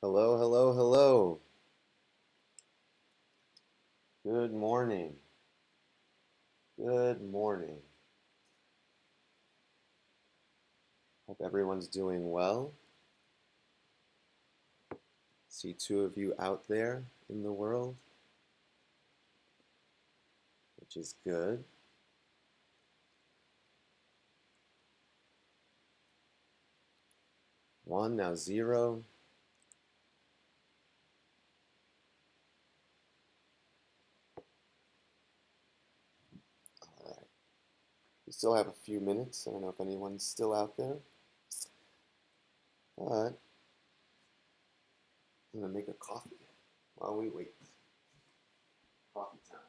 Hello, hello, hello. Good morning. Good morning. Hope everyone's doing well. See two of you out there in the world, which is good. One, now zero. All right. We still have a few minutes. I don't know if anyone's still out there, but I'm gonna make a coffee while we wait. Coffee time.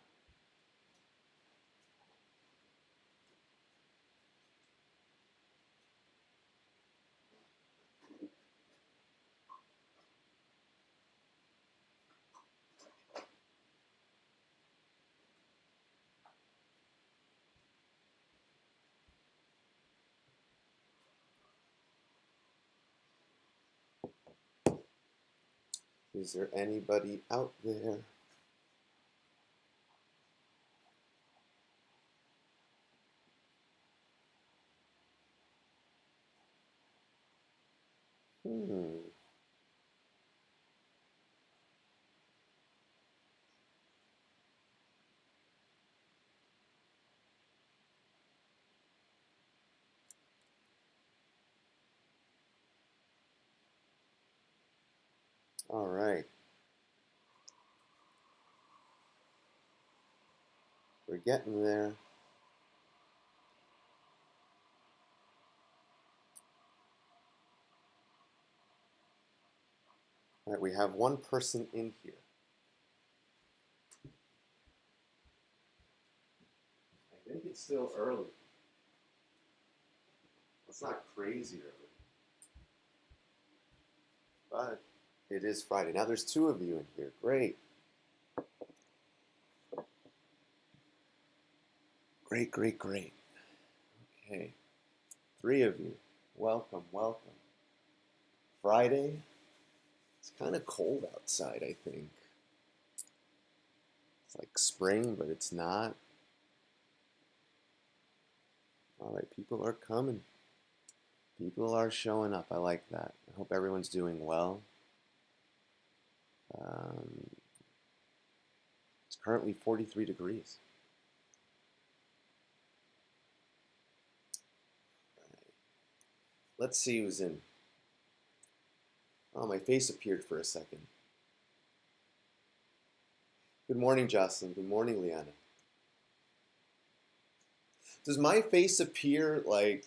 Is there anybody out there? Hmm. All right. We're getting there. All right, we have one person in here. I think it's still early. It's not crazy early, but it is Friday. Now there's two of you in here. Great. Great, great, great. Okay. Three of you. Welcome, welcome. Friday. It's kind of cold outside, I think. It's like spring, but it's not. All right, people are coming. People are showing up. I like that. I hope everyone's doing well. Um, it's currently 43 degrees. Let's see who's in. Oh, my face appeared for a second. Good morning, Jocelyn. Good morning, Liana. Does my face appear like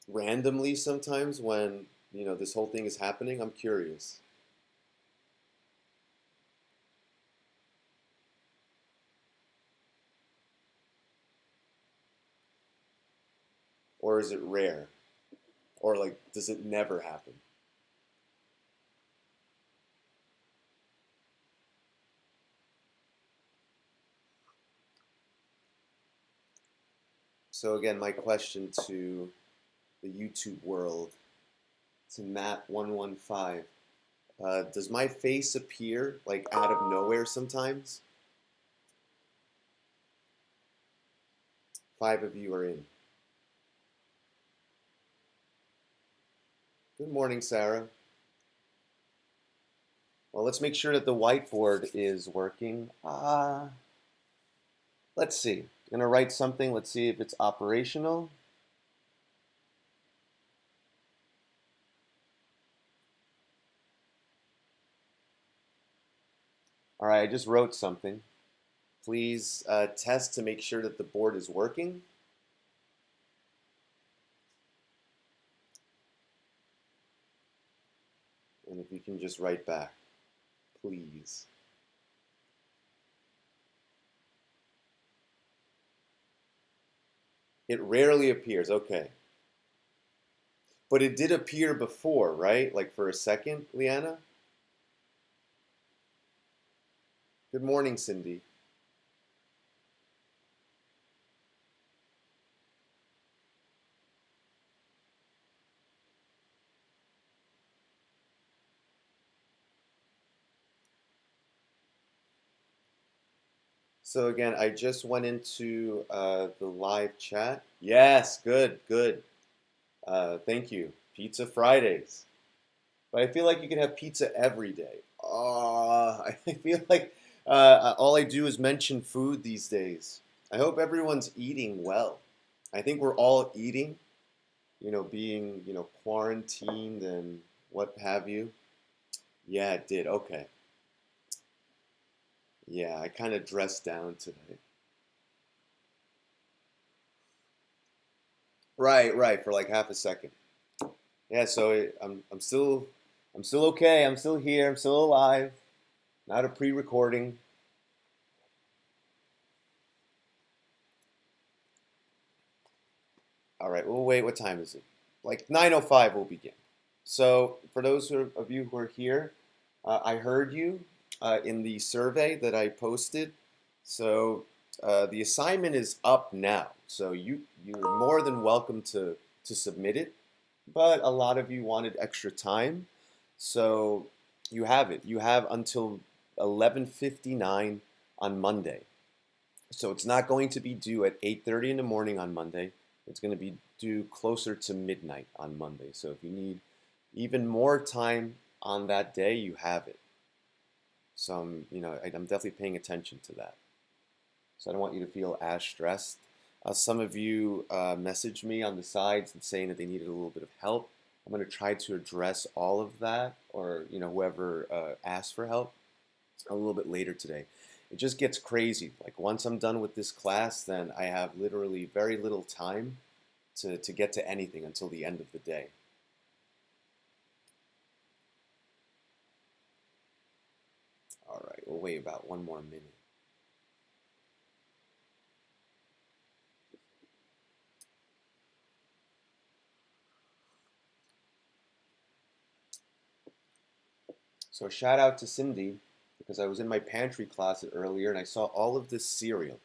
randomly sometimes when, this whole thing is happening? I'm curious. Or is it rare? Or like, does it never happen? So again, my question to the YouTube world, to Matt115, does my face appear like out of nowhere sometimes? Five of you are in. Good morning, Sarah. Well, let's make sure that the whiteboard is working. Let's see. I'm gonna write something. Let's see if it's operational. All right, I just wrote something. Please test to make sure that the board is working. And if you can just write back, please. It rarely appears, okay. But it did appear before, right? Like for a second, Liana? Good morning, Cindy. So again, I just went into the live chat. Yes, good, good. Thank you. Pizza Fridays. But I feel like you can have pizza every day. I feel like all I do is mention food these days. I hope everyone's eating well. I think we're all eating, being, quarantined and what have you. Yeah, it did. Okay. Yeah, I kind of dressed down today. Right, right, for like half a second. Yeah, so I'm still okay. I'm still here. I'm still alive. Not a pre-recording. All right, we'll wait. What time is it? Like 9:05 we'll begin. So, for those of you who are here, I heard you in the survey that I posted. So, the assignment is up now. So, you're more than welcome to submit it. But a lot of you wanted extra time. So, you have it. You have until 11:59 on Monday. So it's not going to be due at 8:30 in the morning on Monday. It's going to be due closer to midnight on Monday. So if you need even more time on that day, you have it. So I'm definitely paying attention to that. So I don't want you to feel as stressed. Some of you messaged me on the sides and saying that they needed a little bit of help. I'm going to try to address all of that, or whoever asked for help, a little bit later today. It just gets crazy. Like once I'm done with this class, then I have literally very little time to get to anything until the end of the day. All right, we'll wait about one more minute. So shout out to Cindy because I was in my pantry closet earlier and I saw all of this cereal.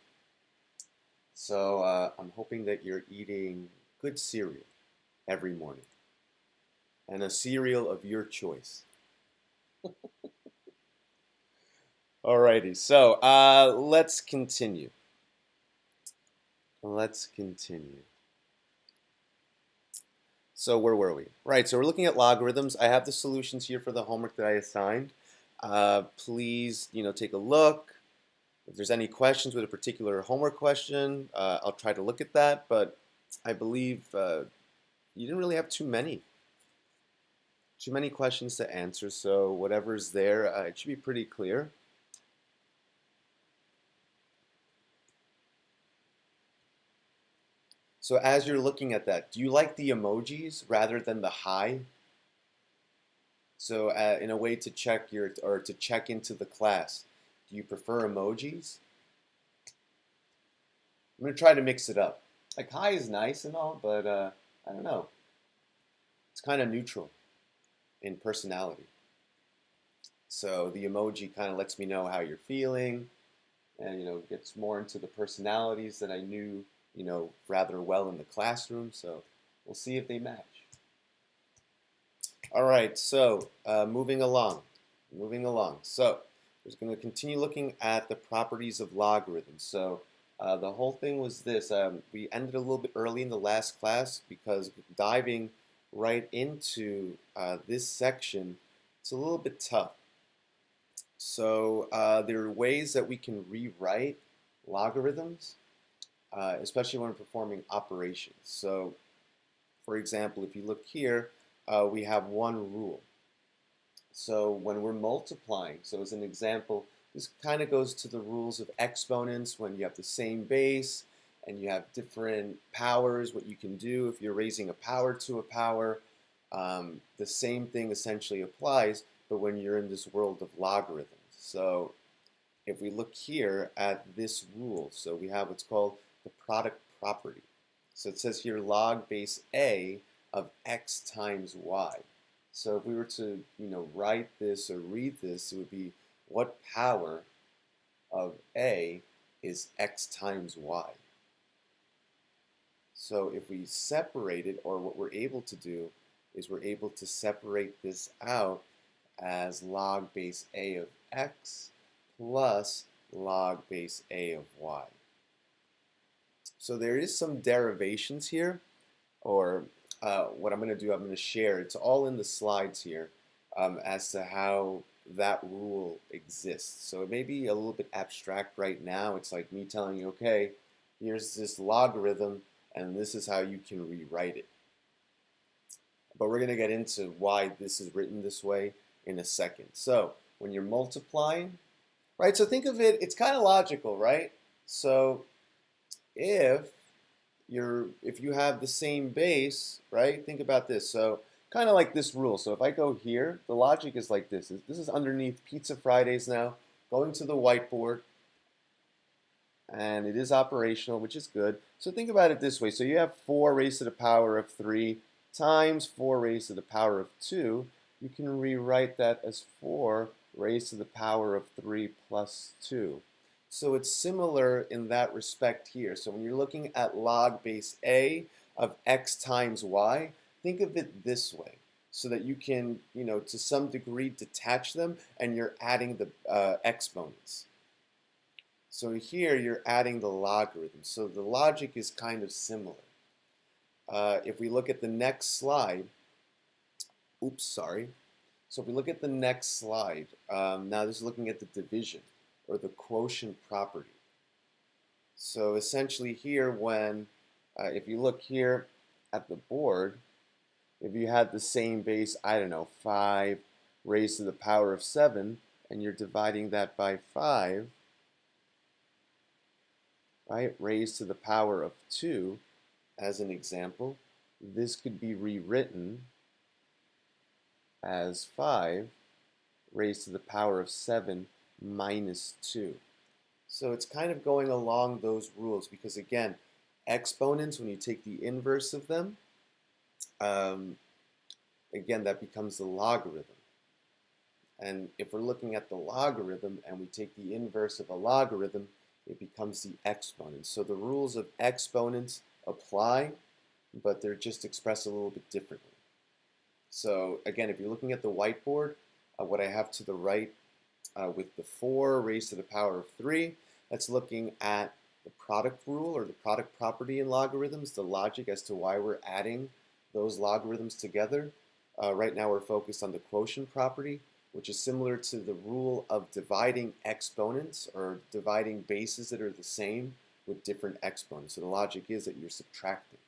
So I'm hoping that you're eating good cereal every morning and a cereal of your choice. Alrighty, so let's continue. Let's continue. So where were we? Right, so we're looking at logarithms. I have the solutions here for the homework that I assigned. Please, take a look. If there's any questions with a particular homework question, I'll try to look at that, but I believe you didn't really have too many questions to answer, so whatever's there, it should be pretty clear. So as you're looking at that, do you like the emojis rather than the hi? So in a way to check or to check into the class, do you prefer emojis? I'm gonna try to mix it up. Like hi is nice and all, but I don't know. It's kind of neutral in personality. So the emoji kind of lets me know how you're feeling, and gets more into the personalities that I knew rather well in the classroom. So we'll see if they match. All right. So moving along, moving along. So we're going to continue looking at the properties of logarithms. So the whole thing was this. We ended a little bit early in the last class because diving right into this section, it's a little bit tough. So there are ways that we can rewrite logarithms, especially when performing operations. So for example, if you look here, we have one rule. So when we're multiplying, so as an example, this kind of goes to the rules of exponents when you have the same base and you have different powers, what you can do if you're raising a power to a power. The same thing essentially applies, but when you're in this world of logarithms. So if we look here at this rule, so we have what's called the product property. So it says here log base a of x times y. So if we were to, write this or read this, it would be what power of a is x times y. So if we separate it, or what we're able to do is we're able to separate this out as log base a of x plus log base a of y. So there is some derivations here, or what I'm going to do, I'm going to share. It's all in the slides here as to how that rule exists. So it may be a little bit abstract right now. It's like me telling you, okay, here's this logarithm, and this is how you can rewrite it. But we're going to get into why this is written this way in a second. So when you're multiplying, right? So think of it, it's kind of logical, right? So if you have the same base, right? Think about this. So kind of like this rule. So if I go here, the logic is like this. This is underneath Pizza Fridays now, going to the whiteboard, and it is operational, which is good. So think about it this way. So you have 4 raised to the power of 3 times 4 raised to the power of 2. You can rewrite that as 4 raised to the power of 3 plus 2. So it's similar in that respect here. So when you're looking at log base a of x times y, think of it this way, so that you can, to some degree detach them, and you're adding the exponents. So here you're adding the logarithm. So the logic is kind of similar. If we look at the next slide, So if we look at the next slide, now this is looking at the division or the quotient property. So essentially here if you look here at the board, if you had the same base, I don't know, 5 raised to the power of 7, and you're dividing that by 5, right, raised to the power of 2, as an example, this could be rewritten as 5 raised to the power of 7 minus 2. So it's kind of going along those rules because, again, exponents, when you take the inverse of them, again, that becomes the logarithm. And if we're looking at the logarithm and we take the inverse of a logarithm, it becomes the exponent. So the rules of exponents apply, but they're just expressed a little bit differently. So again, if you're looking at the whiteboard, what I have to the right with the 4 raised to the power of 3, that's looking at the product rule or the product property in logarithms, the logic as to why we're adding those logarithms together. Right now we're focused on the quotient property, which is similar to the rule of dividing exponents or dividing bases that are the same with different exponents. So the logic is that you're subtracting.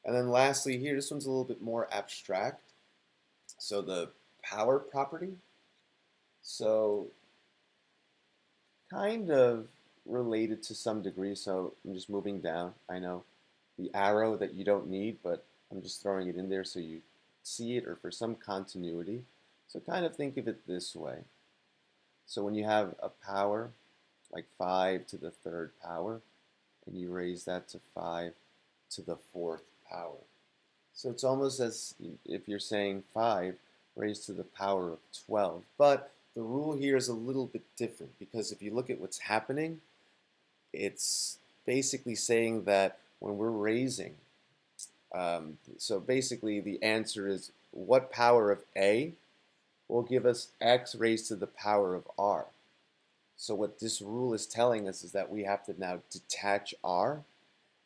And then lastly here, this one's a little bit more abstract. So the power property. So kind of related to some degree. So I'm just moving down. I know the arrow that you don't need, but I'm just throwing it in there so you see it or for some continuity. So kind of think of it this way. So when you have a power, like 5 to the 3rd power, and you raise that to 5 to the 4th power. So it's almost as if you're saying 5 raised to the power of 12. But the rule here is a little bit different because if you look at what's happening, it's basically saying that when we're raising, so basically the answer is what power of a will give us x raised to the power of r. So what this rule is telling us is that we have to now detach r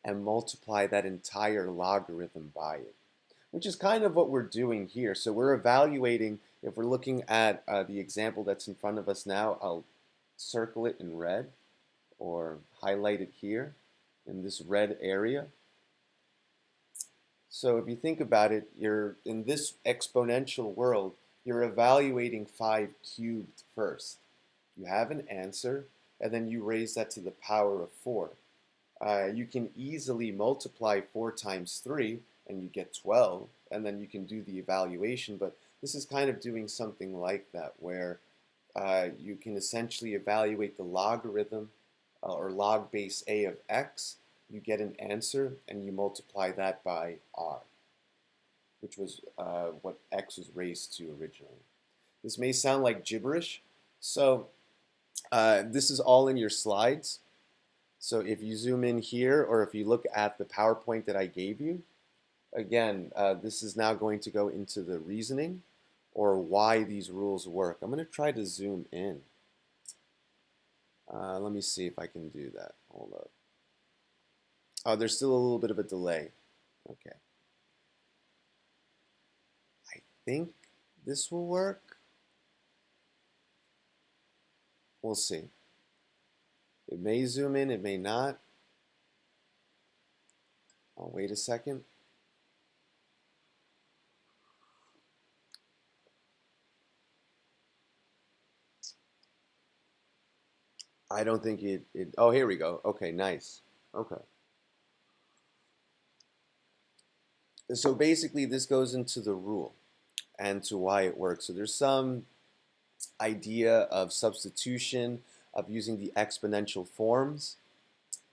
and multiply that entire logarithm by it, which is kind of what we're doing here. So we're evaluating, if we're looking at the example that's in front of us now, I'll circle it in red or highlight it here in this red area. So if you think about it, you're in this exponential world, you're evaluating 5 cubed first. You have an answer, and then you raise that to the power of 4. You can easily multiply 4 times 3, and you get 12, and then you can do the evaluation. But this is kind of doing something like that, where you can essentially evaluate the logarithm or log base a of x. You get an answer, and you multiply that by r, which was what x was raised to originally. This may sound like gibberish, so this is all in your slides. So if you zoom in here, or if you look at the PowerPoint that I gave you, again, this is now going to go into the reasoning or why these rules work. I'm going to try to zoom in. Let me see if I can do that. Hold up. Oh, there's still a little bit of a delay. Okay. I think this will work. We'll see. It may zoom in, it may not. I'll wait a second. I don't think oh, here we go. Okay, nice. Okay. So basically this goes into the rule and to why it works. So there's some idea of substitution, of using the exponential forms.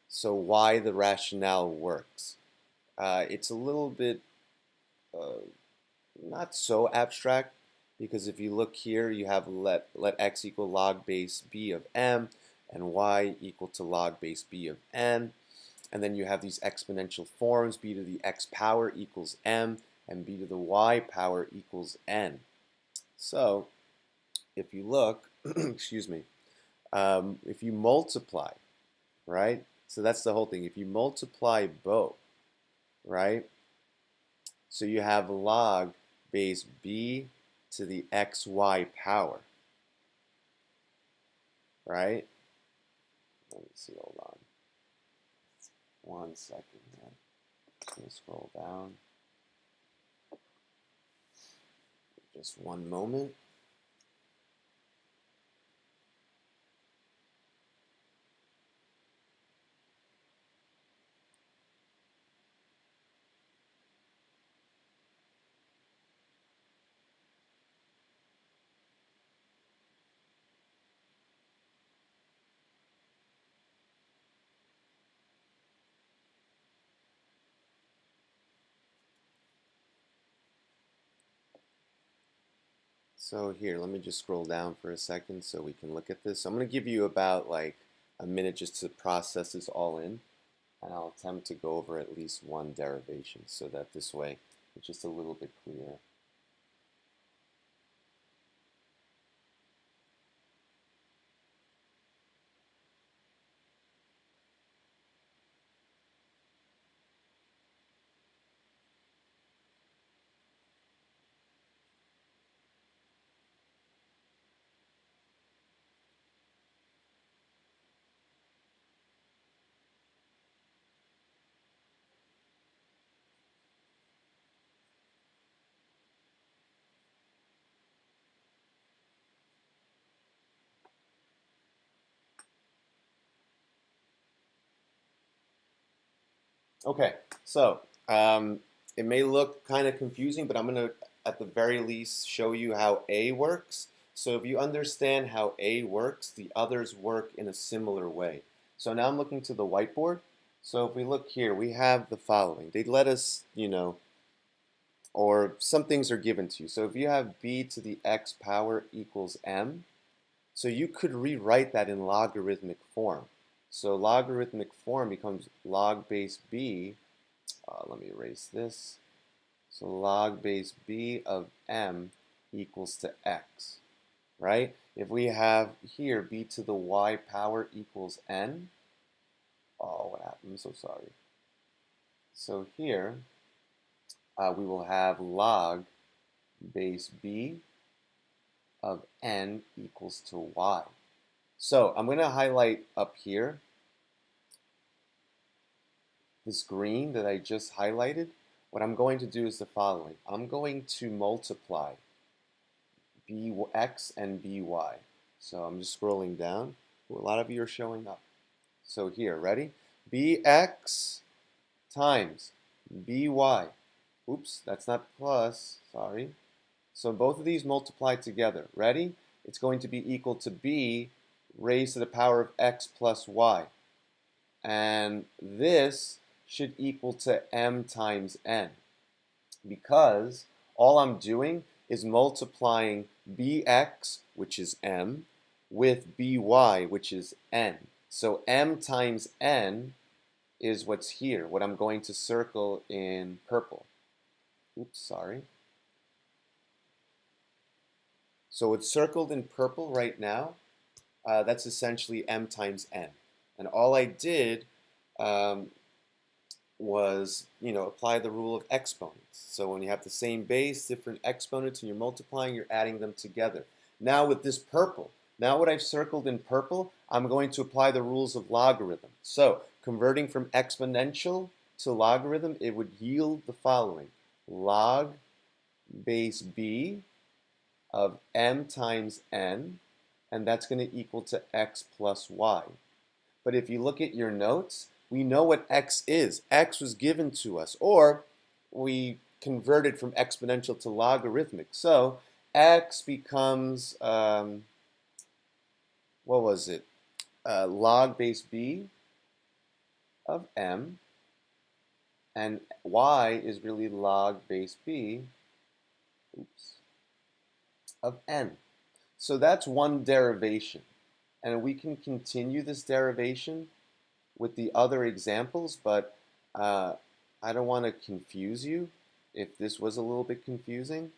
So why the rationale works. It's a little bit uh, not so abstract, because if you look here, you have let x equal log base b of m and y equal to log base b of n. And then you have these exponential forms, b to the x power equals m and b to the y power equals n. So if you look, excuse me, if you multiply, right? So that's the whole thing. If you multiply both, right? So you have log base b to the xy power, right? Let me see, hold on. 1 second here. Let me scroll down. Just one moment. So here, let me just scroll down for a second so we can look at this. So I'm going to give you about like a minute just to process this all in, and I'll attempt to go over at least one derivation so that this way it's just a little bit clearer. Okay, so it may look kind of confusing, but I'm going to, at the very least, show you how A works. So if you understand how A works, the others work in a similar way. So now I'm looking to the whiteboard. So if we look here, we have the following. They let us, or some things are given to you. So if you have b to the x power equals m, so you could rewrite that in logarithmic form. So logarithmic form becomes log base b. Let me erase this. So log base b of m equals to x, right? If we have here b to the y power equals n, oh, what happened? I'm so sorry. So here we will have log base b of n equals to y. So I'm going to highlight up here this green that I just highlighted. What I'm going to do is the following. I'm going to multiply bx and by. So I'm just scrolling down. Ooh, a lot of you are showing up. So here, ready? Bx times by. Oops, that's not plus, sorry. So both of these multiply together. Ready? It's going to be equal to b raised to the power of x plus y. And this should equal to m times n, because all I'm doing is multiplying bx, which is m, with by, which is n. So m times n is what's here, what I'm going to circle in purple. Oops, sorry. So it's circled in purple right now. that's essentially m times n. And all I did um, was, apply the rule of exponents. So when you have the same base, different exponents, and you're multiplying, you're adding them together. Now with this purple, now what I've circled in purple, I'm going to apply the rules of logarithm. So converting from exponential to logarithm, it would yield the following. Log base b of m times n, and that's going to equal to x plus y. But if you look at your notes, we know what x is. X was given to us, or we converted from exponential to logarithmic. So x becomes, what was it? Log base b of m, and y is really log base b, of n. So that's one derivation. And we can continue this derivation with the other examples, but I don't want to confuse you if this was a little bit confusing.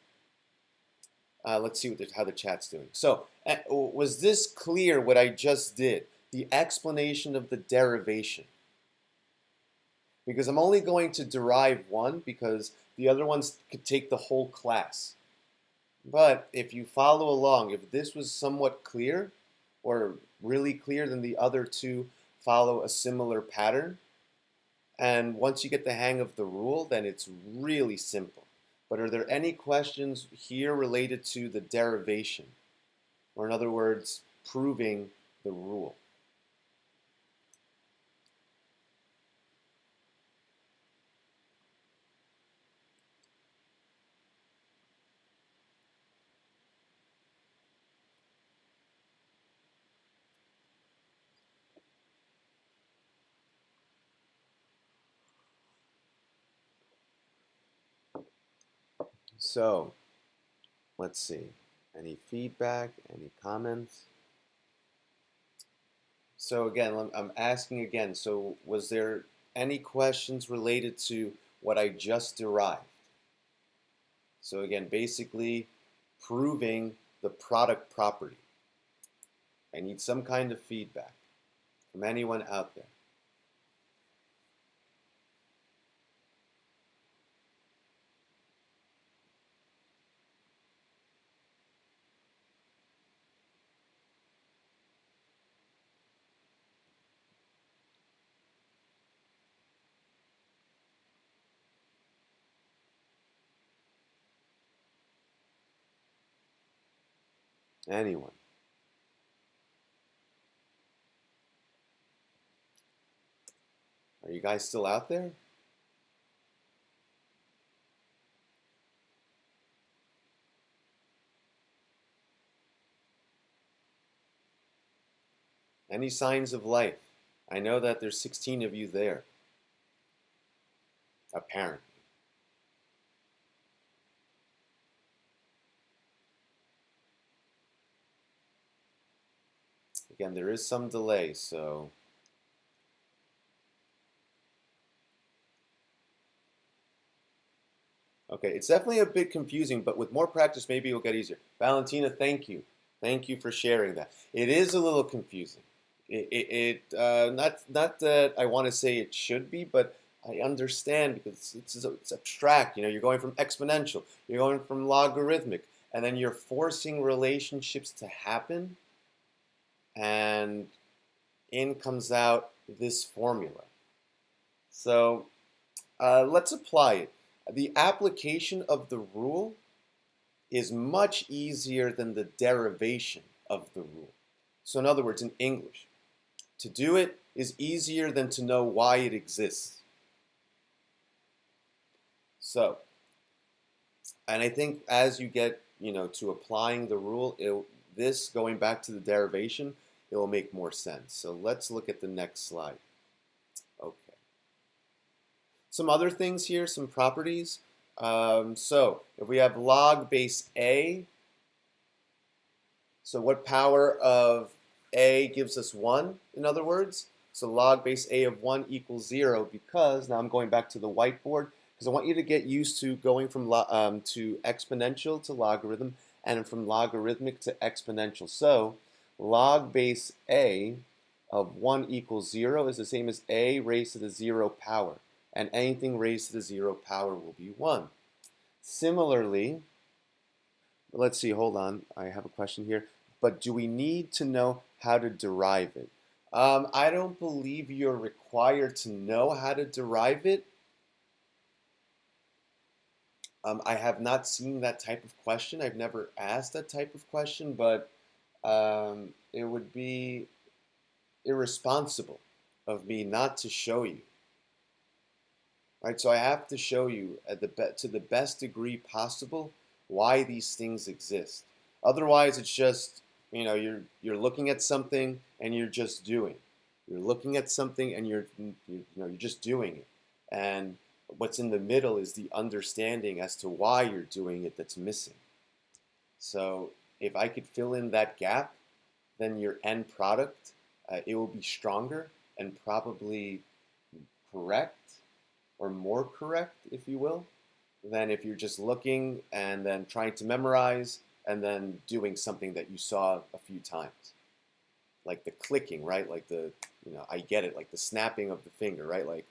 Let's see how the chat's doing. So was this clear what I just did? The explanation of the derivation. Because I'm only going to derive one because the other ones could take the whole class. But if you follow along, if this was somewhat clear or really clear, then the other two follow a similar pattern. And once you get the hang of the rule, then it's really simple. But are there any questions here related to the derivation? Or in other words, proving the rule? So, let's see. Any feedback? Any comments? So again, I'm asking again. So was there any questions related to what I just derived? So again, basically proving the product property. I need some kind of feedback from anyone out there. Anyone? Are you guys still out there? Any signs of life? I know that there's 16 of you there, apparently. Again, there is some delay, so okay, it's definitely a bit confusing, but with more practice, maybe it'll get easier. Valentina, thank you. Thank you for sharing that. It is a little confusing. Not that I want to say it should be, but I understand because it's abstract. You're going from exponential, you're going from logarithmic, and then you're forcing relationships to happen, and in comes out this formula. So let's apply it. The application of the rule is much easier than the derivation of the rule. So in other words, in English, to do it is easier than to know why it exists. So, and I think as you get, to applying the rule, this going back to the derivation, it will make more sense. So let's look at the next slide. Okay. Some other things here, some properties. So if we have log base a, so what power of a gives us 1, in other words? So log base a of 1 equals 0 because, now I'm going back to the whiteboard, because I want you to get used to going from to exponential to logarithm and from logarithmic to exponential. So log base a of 1 equals 0 is the same as a raised to the 0 power. And anything raised to the 0 power will be 1. Similarly, let's see, hold on, I have a question here. But do we need to know how to derive it? I don't believe you're required to know how to derive it. I have not seen that type of question. I've never asked that type of question, but it would be irresponsible of me not to show you. Right? So I have to show you to the best degree possible why these things exist. Otherwise, it's just, you're looking at something and you're just doing. You're looking at something and you're just doing it. And what's in the middle is the understanding as to why you're doing it that's missing. So if I could fill in that gap, then your end product, it will be stronger and probably correct, or more correct, if you will, than if you're just looking and then trying to memorize and then doing something that you saw a few times. Like the clicking, right? Like I get it, like the snapping of the finger, right? Like,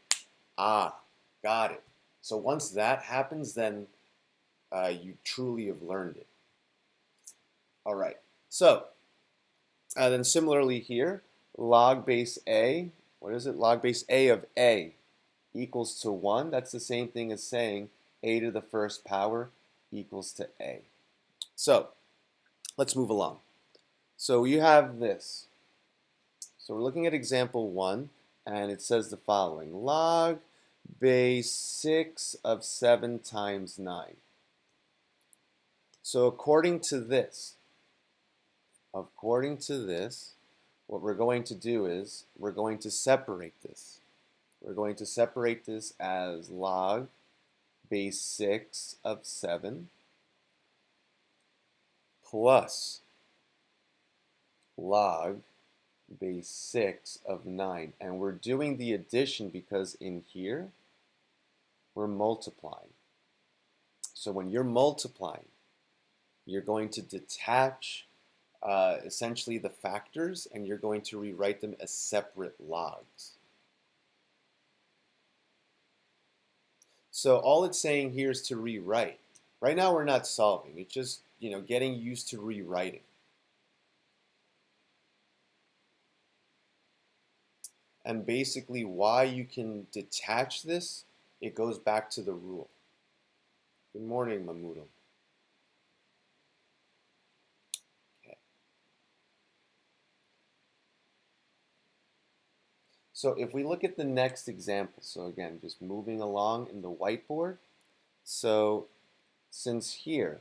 got it. So once that happens, then you truly have learned it. All right. So then similarly here, log base a, what is it? Log base a of a equals to 1. That's the same thing as saying a to the first power equals to a. So let's move along. So you have this. So we're looking at example 1, and it says the following. Log base 6 of 7 times 9. So according to this, what we're going to do is we're going to separate this. We're going to separate this as log base 6 of 7 plus log base 6 of 9. And we're doing the addition because in here, we're multiplying. So when you're multiplying, you're going to detach essentially the factors, and you're going to rewrite them as separate logs. So all it's saying here is to rewrite. Right now we're not solving. It's just, getting used to rewriting. And basically why you can detach this, it goes back to the rule. Good morning, Mamudo. Okay. So if we look at the next example, so again, just moving along in the whiteboard. So since here,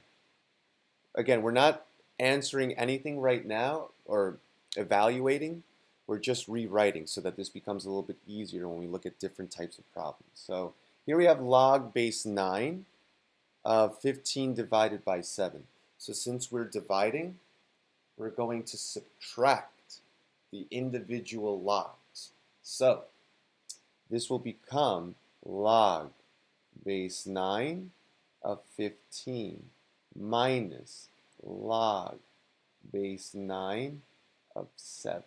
again, we're not answering anything right now or evaluating. We're just rewriting so that this becomes a little bit easier when we look at different types of problems. So here we have log base 9 of 15 divided by 7. So since we're dividing, we're going to subtract the individual logs. So this will become log base 9 of 15 minus log base 9 of 7.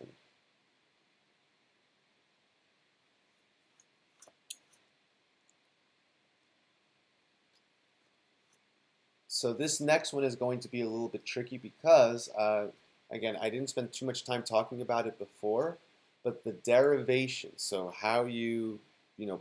So this next one is going to be a little bit tricky because, again, I didn't spend too much time talking about it before, but the derivation, so how you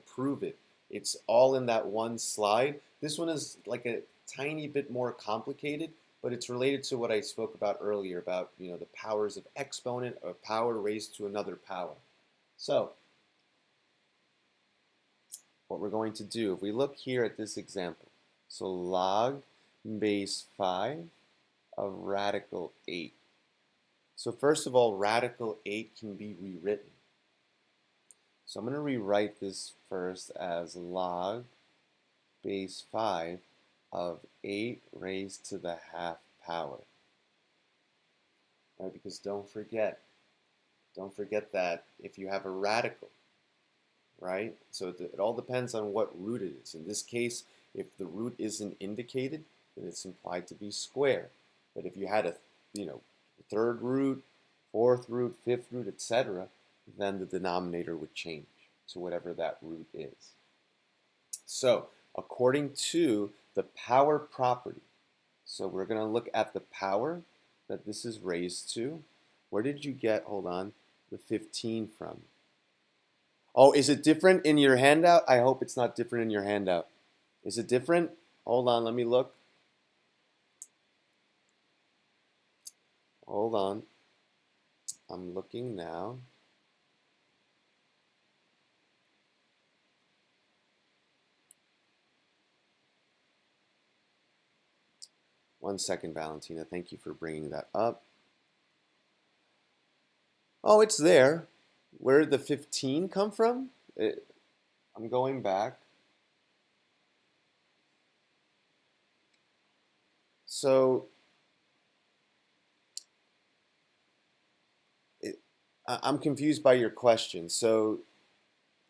prove it, it's all in that one slide. This one is like a tiny bit more complicated, but it's related to what I spoke about earlier about, the powers of exponent or power raised to another power. So what we're going to do, if we look here at this example, so log base 5 of radical 8. So first of all, radical 8 can be rewritten. So I'm going to rewrite this first as log base 5 of 8 raised to the half power. Right, because don't forget that if you have a radical, right? So it all depends on what root it is. In this case, if the root isn't indicated, then it's implied to be square. But if you had a third root, fourth root, fifth root, etc., then the denominator would change to whatever that root is. So according to the power property, so we're going to look at the power that this is raised to. Where did you get, hold on, the 15 from? Oh, is it different in your handout? I hope it's not different in your handout. Is it different? Hold on, let me look. Hold on. I'm looking now. One second, Valentina. Thank you for bringing that up. Oh, it's there. Where did the 15 come from? I'm going back. So I'm confused by your question. So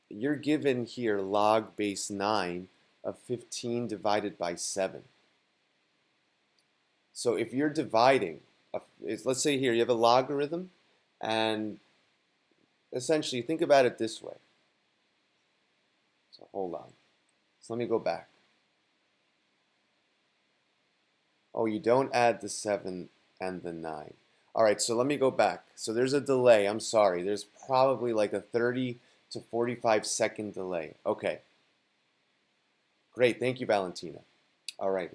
you're given here log base 9 of 15 divided by 7. So if you're dividing, let's say here you have a logarithm, and essentially think about it this way. So hold on. So let me go back. Oh, you don't add the 7 and the 9. All right, so let me go back. So there's a delay. I'm sorry. There's probably like a 30 to 45-second delay. Okay. Great. Thank you, Valentina. All right.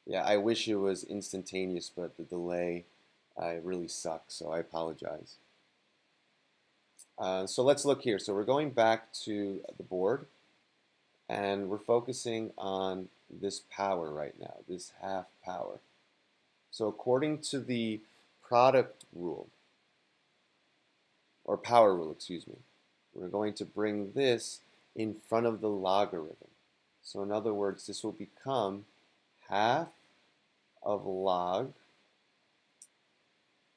Yeah, I wish it was instantaneous, but the delay really sucks, so I apologize. So let's look here. So we're going back to the board, and we're focusing on this power right now, this half power. So according to the product rule, or power rule, excuse me, we're going to bring this in front of the logarithm. So in other words, this will become half of log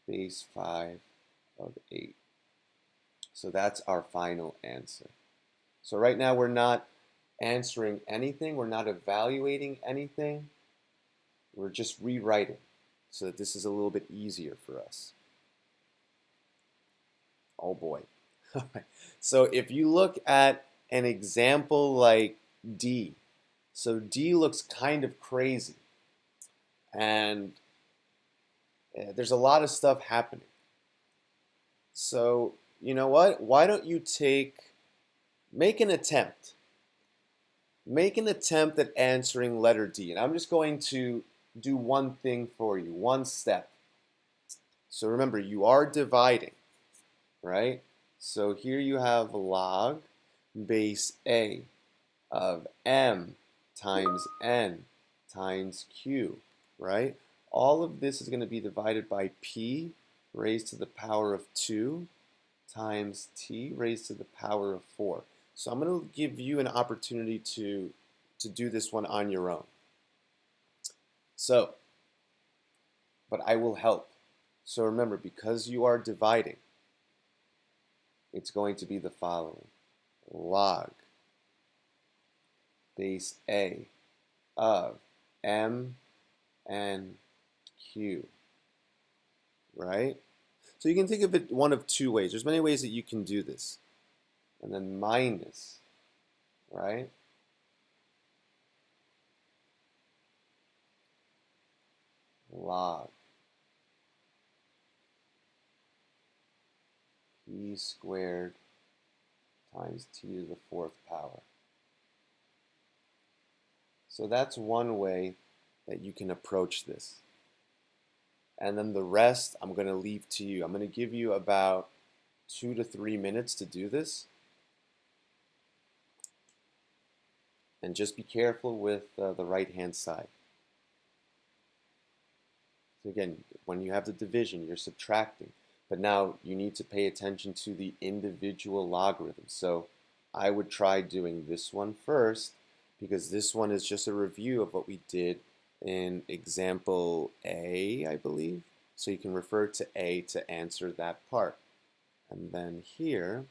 base 5 of 8. So that's our final answer. So right now we're not answering anything, we're not evaluating anything, we're just rewriting so that this is a little bit easier for us. Oh boy. So if you look at an example like D, so D looks kind of crazy, and there's a lot of stuff happening. So you know what? Why don't you make an attempt. Make an attempt at answering letter D. And I'm just going to do one thing for you, one step. So remember, you are dividing, right? So here you have log base A of m times n times q, right? All of this is going to be divided by p raised to the power of 2 times t raised to the power of 4. So I'm going to give you an opportunity to do this one on your own. So, but I will help. So remember, because you are dividing, it's going to be the following. Log base A of m and q, right? So you can think of it one of two ways. There's many ways that you can do this. And then minus, right? Log p squared times t to the 4th power. So that's one way that you can approach this. And then the rest I'm going to leave to you. I'm going to give you about 2 to 3 minutes to do this. And just be careful with the right-hand side. So again, when you have the division, you're subtracting. But now you need to pay attention to the individual logarithms. So I would try doing this one first, because this one is just a review of what we did in example A, I believe. So you can refer to A to answer that part. And then here,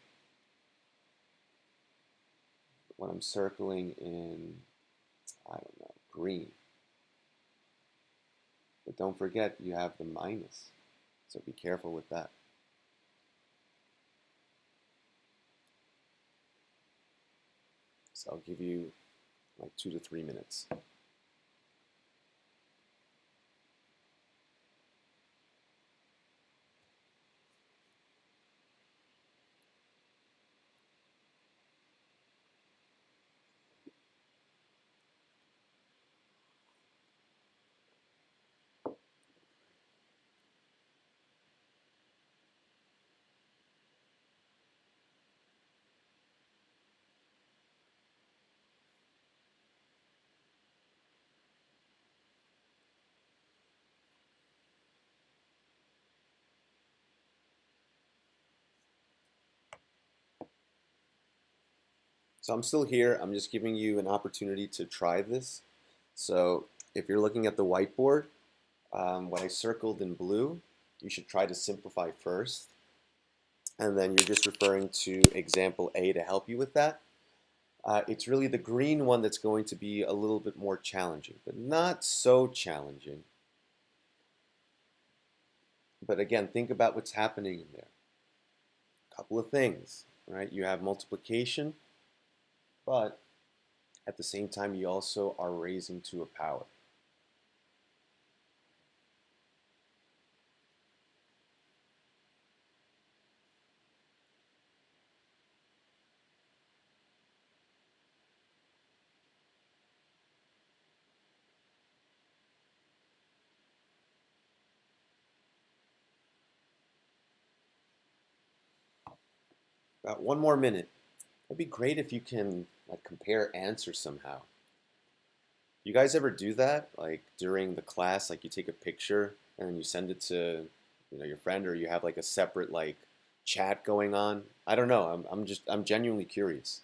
when I'm circling in, I don't know, green. But don't forget, you have the minus. So be careful with that. So I'll give you like 2 to 3 minutes. So I'm still here. I'm just giving you an opportunity to try this. So if you're looking at the whiteboard, what I circled in blue, you should try to simplify first. And then you're just referring to example A to help you with that. It's really the green one that's going to be a little bit more challenging, but not so challenging. But again, think about what's happening in there. A couple of things, right? You have multiplication, but at the same time, you also are raising to a power. About 1 more minute. It'd be great if you can like compare answers somehow. You guys ever do that? Like during the class, like you take a picture and then you send it to, your friend, or you have like a separate like chat going on? I don't know. I'm genuinely curious.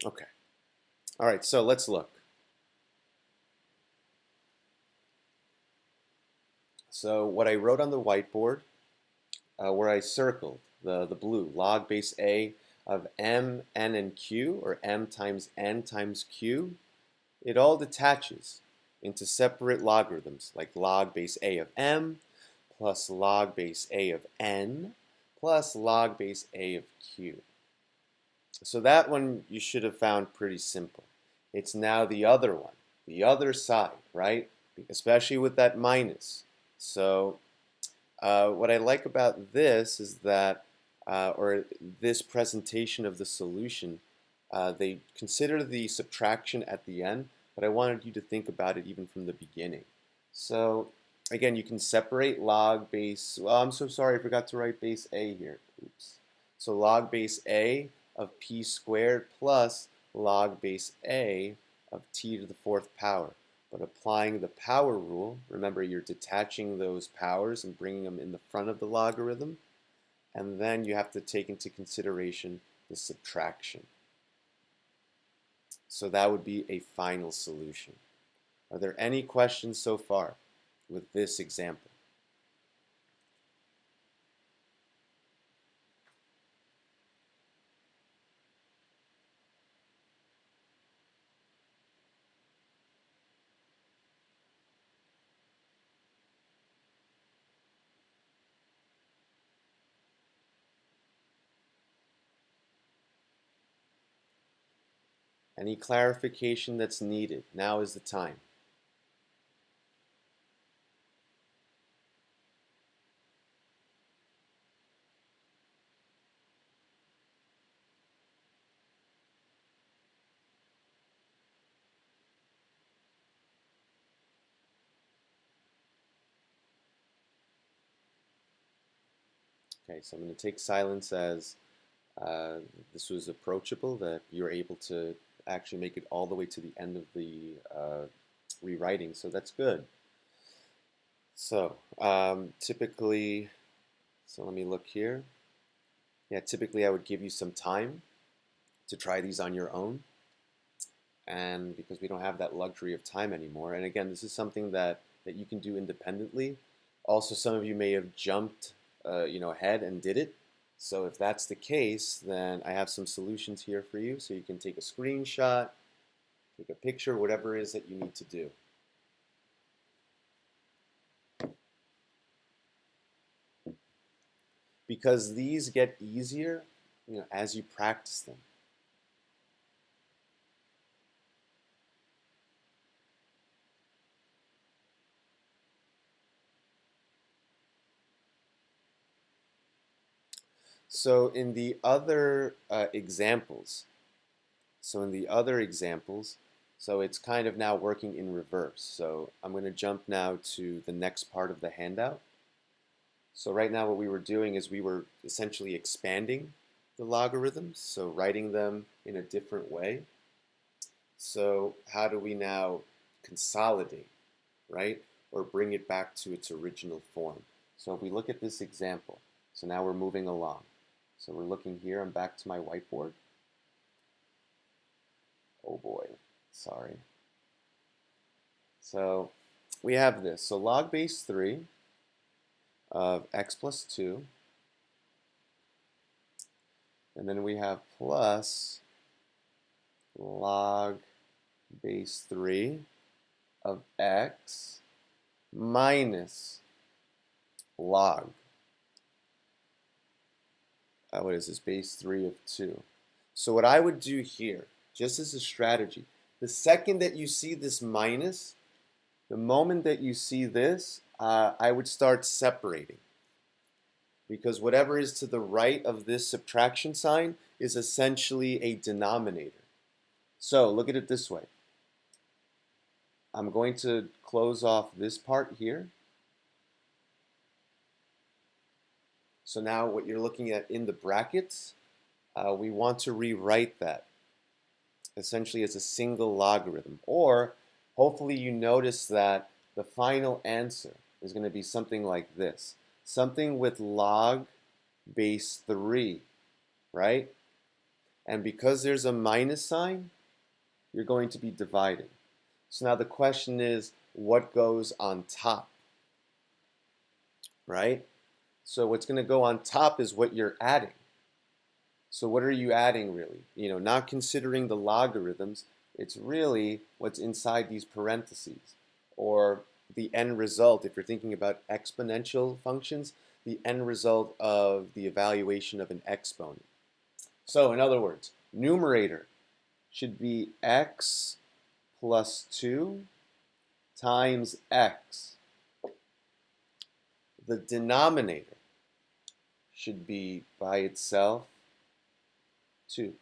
Okay. All right, so let's look. So what I wrote on the whiteboard, where I circled the blue, log base A of m, n, and q, or m times n times q, it all detaches into separate logarithms, like log base A of m plus log base A of n plus log base A of q. So that one you should have found pretty simple. It's now the other one, the other side, right? Especially with that minus. So what I like about this is that, or this presentation of the solution, they consider the subtraction at the end, but I wanted you to think about it even from the beginning. So again, you can separate log base, well, I'm so sorry, I forgot to write base A here. Oops. So log base A of p squared plus log base A of t to the fourth power. But applying the power rule, remember you're detaching those powers and bringing them in the front of the logarithm, and then you have to take into consideration the subtraction. So that would be a final solution. Are there any questions so far with this example? Any clarification that's needed? Now is the time. Okay, so I'm going to take silence as uh, this was approachable, that you were able to actually make it all the way to the end of the rewriting, so that's good. So typically, so let me look here. Yeah, typically I would give you some time to try these on your own, and because we don't have that luxury of time anymore. And again, this is something that you can do independently. Also, some of you may have jumped, ahead and did it. So if that's the case, then I have some solutions here for you. So you can take a screenshot, take a picture, whatever it is that you need to do. Because these get easier, as you practice them. So in the other examples, so it's kind of now working in reverse. So I'm going to jump now to the next part of the handout. So right now what we were doing is we were essentially expanding the logarithms, so writing them in a different way. So how do we now consolidate, right? Or bring it back to its original form? So if we look at this example, so now we're moving along. So we're looking here, I'm back to my whiteboard. Oh boy, sorry. So we have this. So log base 3 of x plus 2. And then we have plus log base 3 of x minus log. What is this? Base 3 of 2. So what I would do here, just as a strategy, the second that you see this minus, the moment that you see this, I would start separating. Because whatever is to the right of this subtraction sign is essentially a denominator. So look at it this way. I'm going to close off this part here. So now what you're looking at in the brackets, we want to rewrite that essentially as a single logarithm. Or hopefully you notice that the final answer is going to be something like this. Something with log base 3, right? And because there's a minus sign, you're going to be dividing. So now the question is, what goes on top, right? So what's going to go on top is what you're adding. So what are you adding really? Not considering the logarithms, it's really what's inside these parentheses, or the end result. If you're thinking about exponential functions, the end result of the evaluation of an exponent. So in other words, numerator should be x plus 2 times x. The denominator should be by itself 2.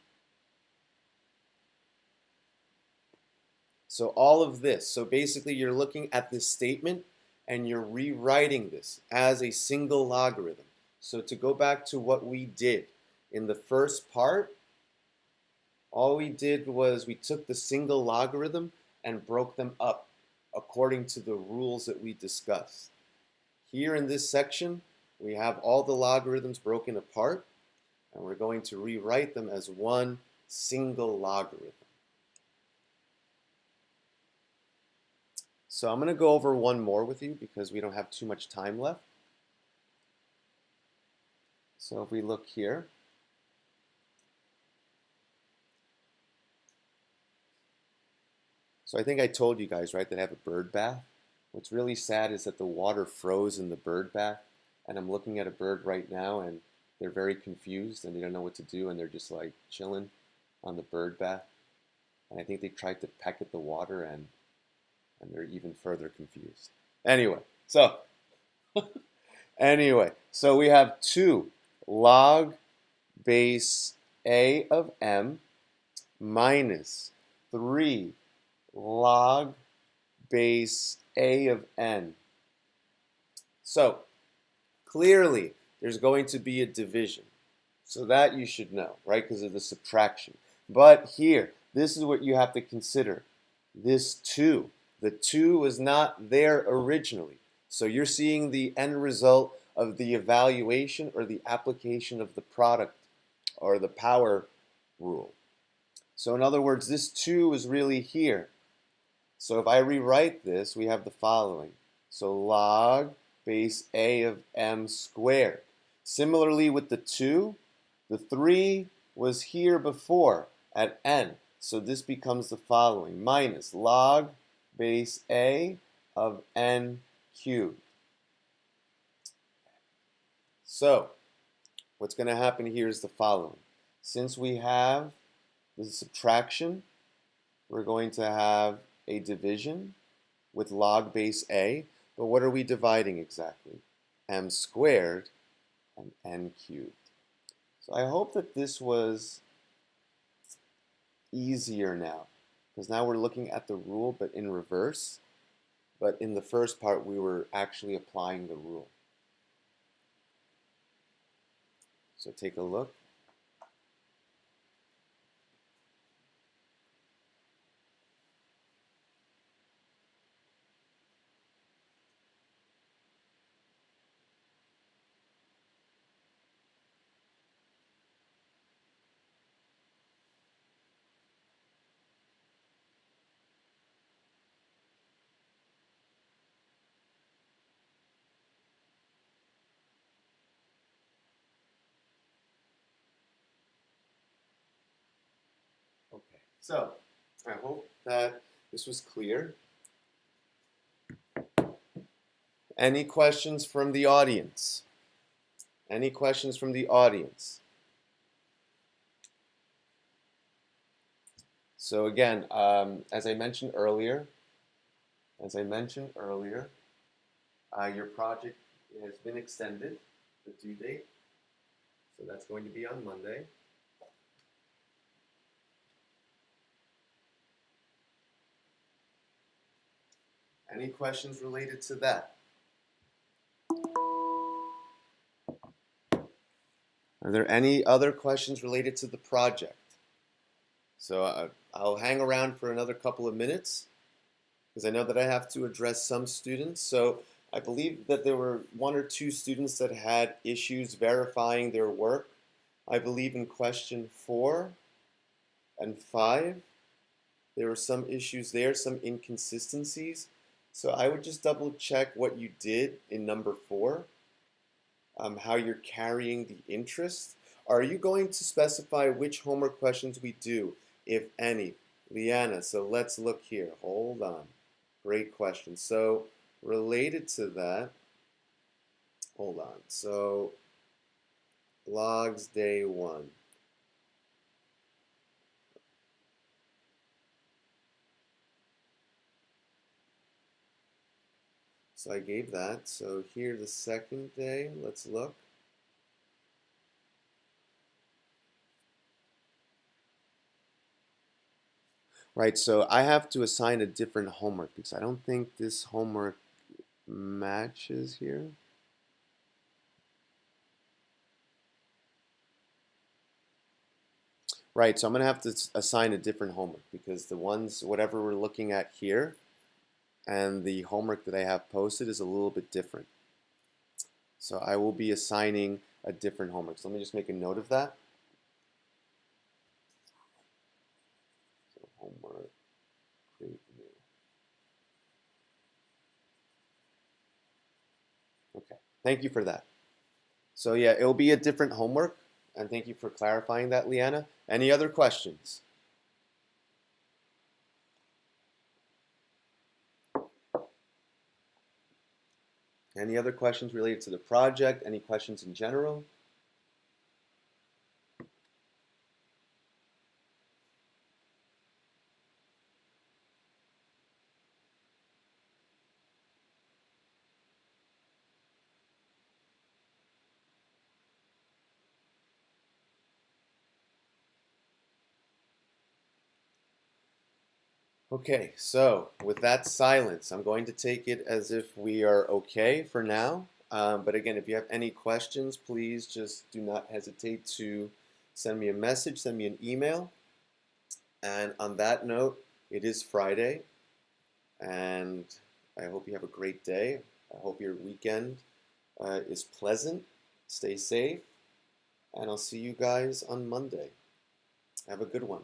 So all of this, so basically you're looking at this statement and you're rewriting this as a single logarithm. So to go back to what we did in the first part, all we did was we took the single logarithm and broke them up according to the rules that we discussed. Here in this section, we have all the logarithms broken apart, and we're going to rewrite them as one single logarithm. So I'm going to go over one more with you because we don't have too much time left. So if we look here, so I think I told you guys, right, that I have a bird bath. What's really sad is that the water froze in the bird bath, and I'm looking at a bird right now, and they're very confused, and they don't know what to do, and they're just like chilling on the bird bath. And I think they tried to peck at the water, and they're even further confused. Anyway, so we have 2 log base a of m minus 3 log base a of n. So clearly there's going to be a division. So that you should know, right? Because of the subtraction. But here, this is what you have to consider. This 2. The 2 was not there originally. So you're seeing the end result of the evaluation or the application of the product or the power rule. So in other words, this 2 is really here. So if I rewrite this, we have the following. So log base A of m squared. Similarly with the 2, the 3 was here before at n. So this becomes the following. Minus log base A of n cubed. So what's going to happen here is the following. Since we have the subtraction, we're going to have a division with log base A. But what are we dividing exactly? M squared and n cubed. So I hope that this was easier now, because now we're looking at the rule but in reverse. But in the first part, we were actually applying the rule. So take a look. Okay, so I hope that this was clear. Any questions from the audience? Any questions from the audience? So again, as I mentioned earlier, your project has been extended, the due date. So that's going to be on Monday. Any questions related to that? Are there any other questions related to the project? So I'll hang around for another couple of minutes because I know that I have to address some students. So I believe that there were 1 or 2 students that had issues verifying their work. I believe in question 4 and 5, there were some issues there, some inconsistencies. So I would just double check what you did in number 4, how you're carrying the interest. Are you going to specify which homework questions we do, if any? Liana, so let's look here. Hold on. Great question. So related to that, hold on. So logs day 1. So I gave that. So here the second day, let's look. Right, so I have to assign a different homework because I don't think this homework matches here. Right, so I'm going to have to assign a different homework because the ones, whatever we're looking at here, and the homework that I have posted is a little bit different. So I will be assigning a different homework. So let me just make a note of that. So homework, create new. Okay, thank you for that. So yeah, it will be a different homework, and thank you for clarifying that, Leanna. Any other questions? Any other questions related to the project? Any questions in general? Okay, so with that silence, I'm going to take it as if we are okay for now. But again, if you have any questions, please just do not hesitate to send me a message, send me an email. And on that note, it is Friday, and I hope you have a great day. I hope your weekend is pleasant. Stay safe, and I'll see you guys on Monday. Have a good one.